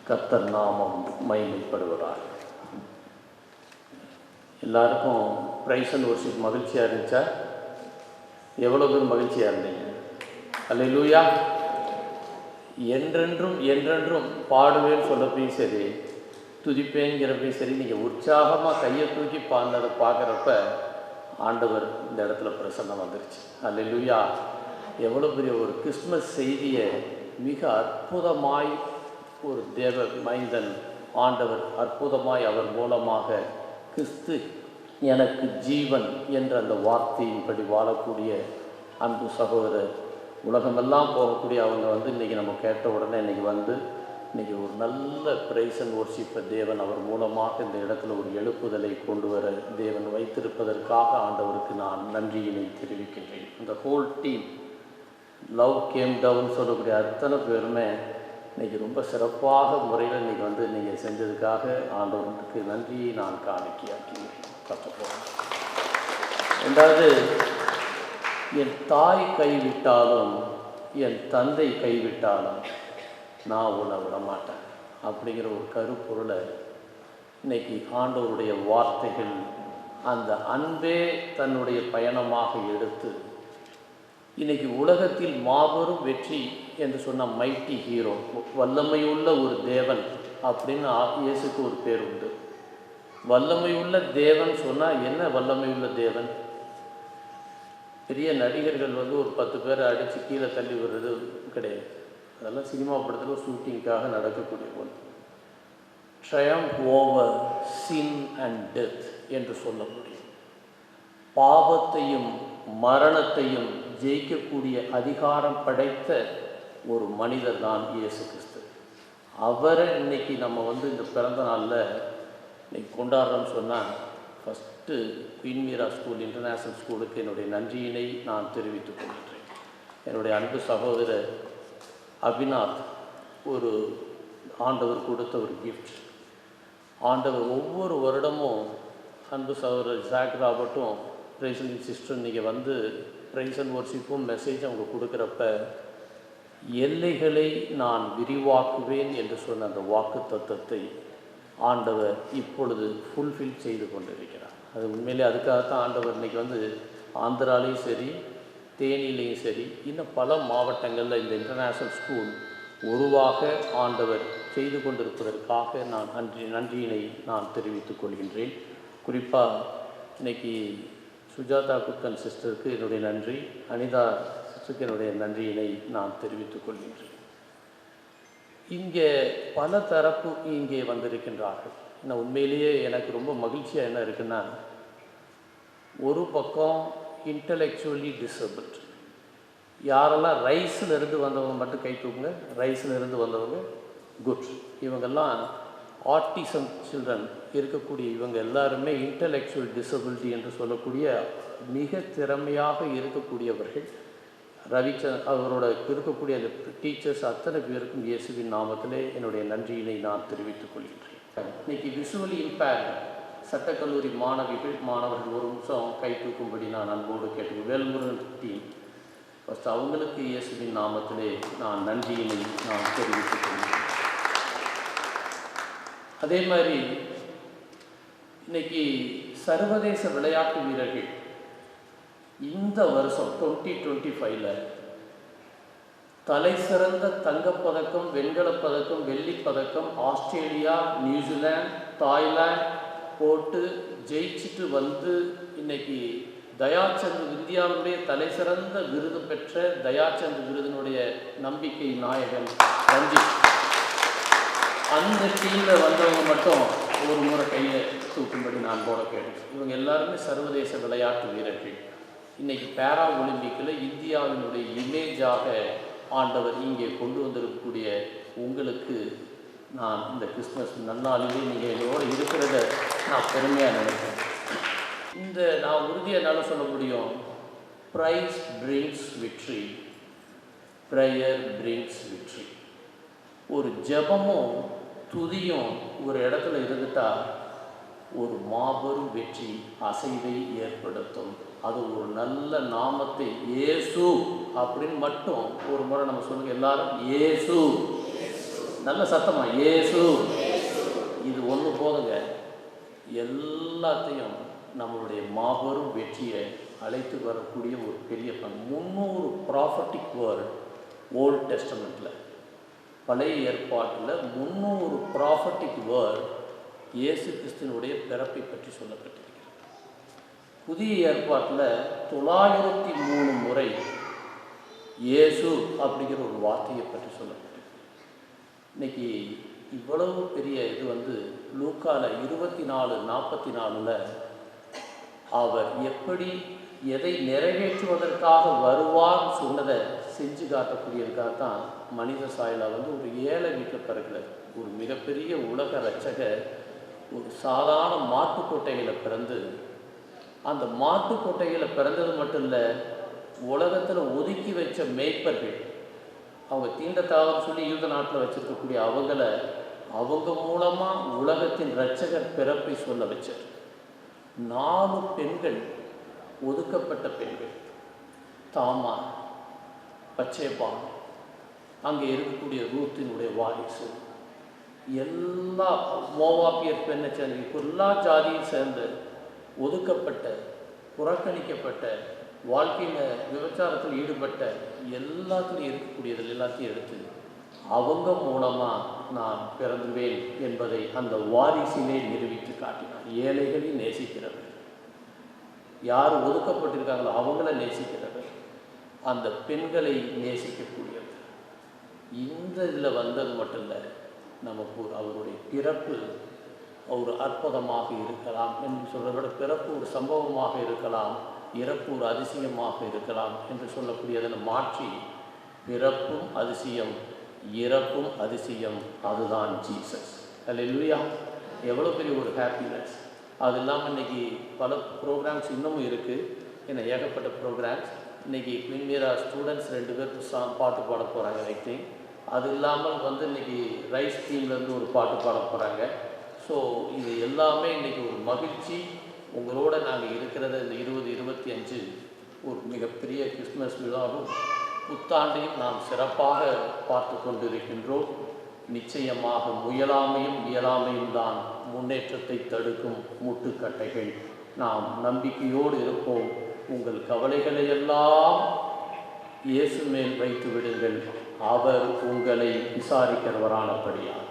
கர்த்தர் நாமம் மகிமைப்படுவதாக. எல்லாருக்கும் ப்ரைஸ் அண்ட் வொர்ஷிப் மகிழ்ச்சியாக இருந்துச்சா? எவ்வளோ பேர் மகிழ்ச்சியாக இருந்தீங்க? அல்லேலூயா. என்றென்றும் என்றென்றும் பாடுவேன்னு சொல்லப்பையும் சரி, துதிப்பேங்கிறப்பையும் சரி, நீங்கள் உற்சாகமாக கையை தூக்கி பாடினதை பார்க்குறப்ப ஆண்டவர் இந்த இடத்துல பிரசன்னம் வந்துருச்சு. அல்லேலூயா. எவ்வளோ பெரிய ஒரு கிறிஸ்மஸ் செய்தியை மிக அற்புதமாய் ஒரு தேவ மைந்தன் ஆண்டவர் அற்புதமாய் அவர் மூலமாக கிறிஸ்து எனக்கு ஜீவன் என்ற அந்த வார்த்தையின்படி வாழக்கூடிய அன்பு சகோதரர், உலகமெல்லாம் போகக்கூடிய அவங்க இன்றைக்கி நம்ம கேட்ட உடனே இன்றைக்கி ஒரு நல்ல ப்ரைஸ் அண்ட் வொர்ஷிப்பை தேவன் அவர் மூலமாக இந்த இடத்துல ஒரு எழுப்புதலை கொண்டு வர தேவன் வைத்திருப்பதற்காக ஆண்டவருக்கு நான் நன்றியினை தெரிவிக்கின்றேன். அந்த whole team love came down சொல்லக்கூடிய அத்தனை பேருமே இன்றைக்கி ரொம்ப சிறப்பாக முறையில் இன்றைக்கி நீங்கள் செஞ்சதுக்காக ஆண்டவருக்கு நன்றியை நான் காணிக்கையாக்கி கற்றுப்போம். ரெண்டாவது, என் தாய் கைவிட்டாலும் என் தந்தை கைவிட்டாலும் நான் உன்னை விடமாட்டேன் அப்படிங்கிற ஒரு கருப்பொருளை இன்றைக்கி ஆண்டவருடைய வார்த்தைகள் அந்த அன்பே தன்னுடைய பயணமாக எடுத்து இன்றைக்கி உலகத்தில் மாபெரும் வெற்றி என்று சொன்ன மைட்டி ஹீரோ, வல்லமையுள்ள ஒரு தேவன் அப்படின்னு இயேசுக்கு ஒரு பேர் உண்டு. வல்லமையுள்ள தேவன் சொன்னால் என்ன வல்லமையுள்ள தேவன்? பெரிய நடிகர்கள் ஒரு 10 பேரை அடித்து கீழே தள்ளி விடுறது கிடையாது. அதெல்லாம் சினிமா படத்தில் ஷூட்டிங்காக நடக்கக்கூடிய ஒன்று. Triumph over sin and death என்று சொல்ல முடியும். பாவத்தையும் மரணத்தையும் ஜெயிக்கக்கூடிய அதிகாரம் படைத்த ஒரு மனிதர் தான் இயேசு கிறிஸ்து. அவரை இன்றைக்கி நம்ம இந்த பிறந்த நாளில் இன்றைக்கி கொண்டாடுறோம்னு சொன்னால், first queen Meera school international ஸ்கூலுக்கு என்னுடைய நன்றியினை நான் தெரிவித்துக் கொள்கிறேன். என்னுடைய அன்பு சகோதரர் அபிநாத் ஒரு ஆண்டவர் கொடுத்த ஒரு கிஃப்ட். ஆண்டவர் ஒவ்வொரு வருடமும் அன்பு சகோதரர் ஜாக் ராபர்ட்டும் ப்ரைஸ் அண்ட் சிஸ்டர் நீங்கள் ப்ரைஸ் அண்ட் வொர்ஷிப்பும் மெசேஜ் அவங்க கொடுக்குறப்ப, எல்லைகளை நான் விரிவாக்குவேன் என்று சொன்ன அந்த வாக்கு தத்துவத்தை ஆண்டவர் இப்பொழுது ஃபுல்ஃபில் செய்து கொண்டிருக்கிறார். அது உண்மையிலே அதுக்காகத்தான் ஆண்டவர் இன்றைக்கி ஆந்திராலையும் சரி, தேனிலையும் சரி, இன்னும் பல மாவட்டங்களில் இந்த இன்டர்நேஷ்னல் ஸ்கூல் உருவாக ஆண்டவர் செய்து கொண்டிருப்பதற்காக நான் நன்றியினை நான் தெரிவித்துக் கொள்கின்றேன். குறிப்பாக இன்றைக்கி சுஜாதா குக்கன் சிஸ்டருக்கு என்னுடைய நன்றி, அனிதா சிஸ்டருக்கு என்னுடைய நன்றியினை நான் தெரிவித்துக் கொள்கின்றேன். இங்கே பல தரப்பு இங்கே வந்திருக்கின்றார்கள். ஆனால் உண்மையிலேயே எனக்கு ரொம்ப மகிழ்ச்சியாக என்ன இருக்குன்னா, ஒரு பக்கம் இன்டலெக்சுவலி டிசபிள்ட், யாரெல்லாம் ரைஸில் இருந்து வந்தவங்க மட்டும் கை தூக்குங்க. ரைஸில் இருந்து வந்தவங்க குட். இவங்கெல்லாம் ஆட்டிசம் சில்ட்ரன் இருக்கக்கூடிய இவங்க எல்லாருமே இன்டலெக்சுவல் டிசபிலிட்டி என்று சொல்லக்கூடிய மிக திறமையாக இருக்கக்கூடியவர்கள். அவரோட இருக்கக்கூடிய அந்த டீச்சர்ஸ் அத்தனை பேருக்கும் இயேசுவின் நாமத்திலே என்னுடைய நன்றியினை நான் தெரிவித்துக் கொள்கின்றேன். இன்றைக்கி விசுவலி இம்பேர்ட் சட்டக்கல்லூரி மாணவர்கள் ஒரு நிமிஷம் கை தூக்கும்படி நான் அன்போடு கேட்டுக்கொள்கிறேன். வேல்முருகன் டீம் ஃபஸ்ட் அவங்களுக்கு இயேசுவின் நாமத்திலே நான் நன்றியினை நான் தெரிவித்துக் கொள்கிறேன். அதே மாதிரி இன்றைக்கி சர்வதேச விளையாட்டு வீரர்கள் இந்த வருஷம் 2025 தலை சிறந்த தங்கப்பதக்கம், வெண்கலப்பதக்கம், வெள்ளிப்பதக்கம் ஆஸ்திரேலியா, நியூசிலாந்து, தாய்லாந்து போட்டு ஜெயிச்சுட்டு இன்றைக்கி தயாச்சந்த் இந்தியாவுடைய தலை சிறந்த விருது பெற்ற தயாச்சந்த் விருதினுடைய நம்பிக்கை நாயகன் ரஞ்சித், அந்த டீமில் வந்தவங்க மட்டும் ஒரு முறை கையை தூக்கும்படி நான் போட கேட்டேன். இவங்க எல்லாருமே சர்வதேச விளையாட்டு வீரர்கள். இன்றைக்கி பேரா ஒலிம்பிக்கில் இந்தியாவினுடைய இமேஜாக ஆண்டவர் இங்கே கொண்டு வந்திருக்கக்கூடிய உங்களுக்கு நான் இந்த கிறிஸ்மஸ் நன்னாளிலே நீங்கள் என்னோடு இருக்கிறத நான் பெருமையாக நினைக்கிறேன். நான் உறுதியாக என்னால் சொல்ல முடியும், praise brings victory, prayer brings victory. ஒரு ஜெபமும் துதியும் ஒரு இடத்துல இருந்துட்டால் ஒரு மாபெரும் வெற்றி அசைவை ஏற்படுத்தும். அது ஒரு நல்ல நாமத்தை இயேசு அப்படின்னு மட்டும் ஒரு முறை நம்ம சொல்லுங்க எல்லாரும், இயேசு நல்ல சத்தமா இயேசு. இது ஒன்று போதுங்க, எல்லாத்தையும் நம்மளுடைய மாபெரும் வெற்றியை அழைத்து வரக்கூடிய ஒரு பெரிய பங்கு. 300 ப்ராஃபட்டிக் வேர்ட் ஓல்ட் டெஸ்டமெண்ட்டில், பழைய ஏற்பாட்டில் 300 ப்ராஃபட்டிக் வேர்ட் இயேசு கிறிஸ்துவனுடைய பிறப்பை பற்றி சொல்லப்பட்டிருக்கிறது. புதிய ஏற்பாட்டில் 903 முறை இயேசு அப்படிங்கிற ஒரு வார்த்தையை பற்றி சொல்லப்பட்டிருக்கு. இன்னைக்கு இவ்வளவு பெரிய இது லூக்கால 24:44 அவர் எப்படி எதை நிறைவேற்றுவதற்காக வருவார்னு சொன்னதை செஞ்சு காட்டக்கூடியதுக்காக தான் மனித சாயலா ஒரு ஏழை வீட்டில் பிறகுறார். ஒரு மிகப்பெரிய உலக ரட்சகர் ஒரு சாதாரண மாட்டுக்கொட்டையில் பிறந்து, அந்த மாட்டுக்கொட்டையில் பிறந்தது மட்டும் இல்லை, உலகத்தில் ஒதுக்கி வச்ச மேய்ப்பர்கள், அவங்க தீண்டத்தாகன்னு சொல்லி யூத நாட்டில் வச்சுருக்கக்கூடிய அவங்க மூலமாக உலகத்தின் இரட்சகர் பிறப்பை சொல்ல வச்சார். 4 பெண்கள், ஒதுக்கப்பட்ட பெண்கள், தாமார், பச்சேபான், அங்கே இருக்கக்கூடிய ரூத்தினுடைய வாரிசு, எல்லா மோவாபியர் பெண்ணை சேர்ந்த எல்லா ஜாதியும் சேர்ந்த ஒதுக்கப்பட்ட, புறக்கணிக்கப்பட்ட, வாழ்க்கையில் விபச்சாரத்தில் ஈடுபட்ட எல்லாத்துலையும் இருக்கக்கூடியதில் எல்லாத்தையும் எடுத்து அவங்க மூலமாக நான் பிறந்துவேன் என்பதை அந்த வாரிசிலே நிரூபித்து காட்டினார். ஏழைகளை நேசிக்கிறவர், யார் ஒதுக்கப்பட்டிருக்காங்களோ அவங்கள நேசிக்கிறவர், அந்த பெண்களை நேசிக்கக்கூடியவர். இந்த இதில் வந்தது மட்டும் இல்லை, நமக்கு அவருடைய பிறப்பு ஒரு அற்புதமாக இருக்கலாம் என்று சொல்கிறத விட, பிறப்பு ஒரு சம்பவமாக இருக்கலாம், இறப்பு ஒரு அதிசயமாக இருக்கலாம் என்று சொல்லக்கூடியதை மாற்றி, பிறப்பும் அதிசயம், இறப்பும் அதிசயம், அதுதான் ஜீசஸ். அல்லேலூயா! எவ்வளோ பெரிய ஒரு ஹாப்பினஸ். அது இல்லாமல் இன்றைக்கி பல ப்ரோக்ராம்ஸ் இன்னமும் இருக்குது, ஏன்னா ஏகப்பட்ட ப்ரோக்ராம்ஸ். இன்றைக்கி குயின் மீரா ஸ்டூடெண்ட்ஸ் 2 பேர் பாட்டு பாட போகிறாங்க. ஐ திங்க் அது இல்லாமல் இன்றைக்கி ரைஸ் டீம்லேருந்து ஒரு பாட்டு பாட போகிறாங்க. ஸோ இது எல்லாமே இன்றைக்கி ஒரு மகிழ்ச்சி. உங்களோட நாங்கள் இருக்கிறத இந்த 2025 ஒரு மிகப்பெரிய கிறிஸ்மஸ் விழாவும் புத்தாண்டையும் நாம் சிறப்பாக பார்த்து கொண்டிருக்கின்றோம். நிச்சயமாக முயலாமையும் இயலாமையும் தான் முன்னேற்றத்தை தடுக்கும் முட்டுக்கட்டைகள். நாம் நம்பிக்கையோடு இருப்போம். உங்கள் கவலைகளை எல்லாம் இயேசு மேல் வைத்து விடுங்கள், அவர் உங்களை விசாரிக்கிறவரானபடியால்.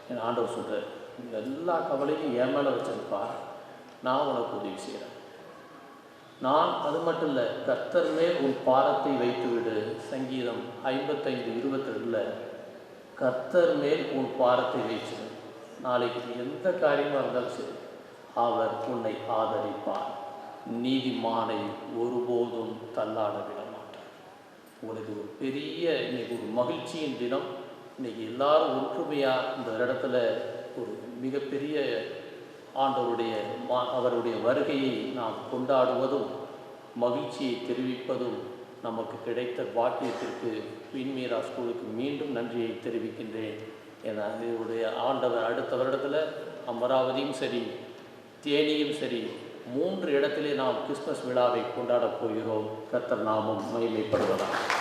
என் ஆண்டவர் சொல்கிறார், எல்லா கவலையும் என் மேலே வச்சிருப்பார், நான் உனக்கு உதவி செய்கிறேன். நான் அது மட்டும் இல்லை, கர்த்தர் மேல் உன் பாரத்தை வைத்துவிடு. சங்கீதம் 55:22 கர்த்தர் மேல் உன் பாரத்தை வைச்சு, நாளைக்கு எந்த காரியமாக இருந்தாலும் சரி அவர் உன்னை ஆதரிப்பார். நீதிமானை ஒருபோதும் தள்ளாட விட மாட்டார். உங்களுக்கு ஒரு பெரிய இன்னைக்கு ஒரு மகிழ்ச்சியின் தினம். இன்றைக்கி எல்லாரும் ஒற்றுமையாக இந்த இடத்துல ஒரு மிகப்பெரிய அவருடைய வருகையை நாம் கொண்டாடுவதும் மகிழ்ச்சியை தெரிவிப்பதும் நமக்கு கிடைத்த பாக்கியத்திற்கு குயின் மீரா ஸ்கூலுக்கு மீண்டும் நன்றியை தெரிவிக்கின்றேன். ஏன்னா இதனுடைய ஆண்டவர் அடுத்த வருடத்தில் அமராவதியும் சரி, தேனியும் சரி, 3 இடத்திலே நாம் கிறிஸ்மஸ் விழாவை கொண்டாடப் போகிறோம். கர்த்தர் நாமம் மகிமைப்படுவதாக.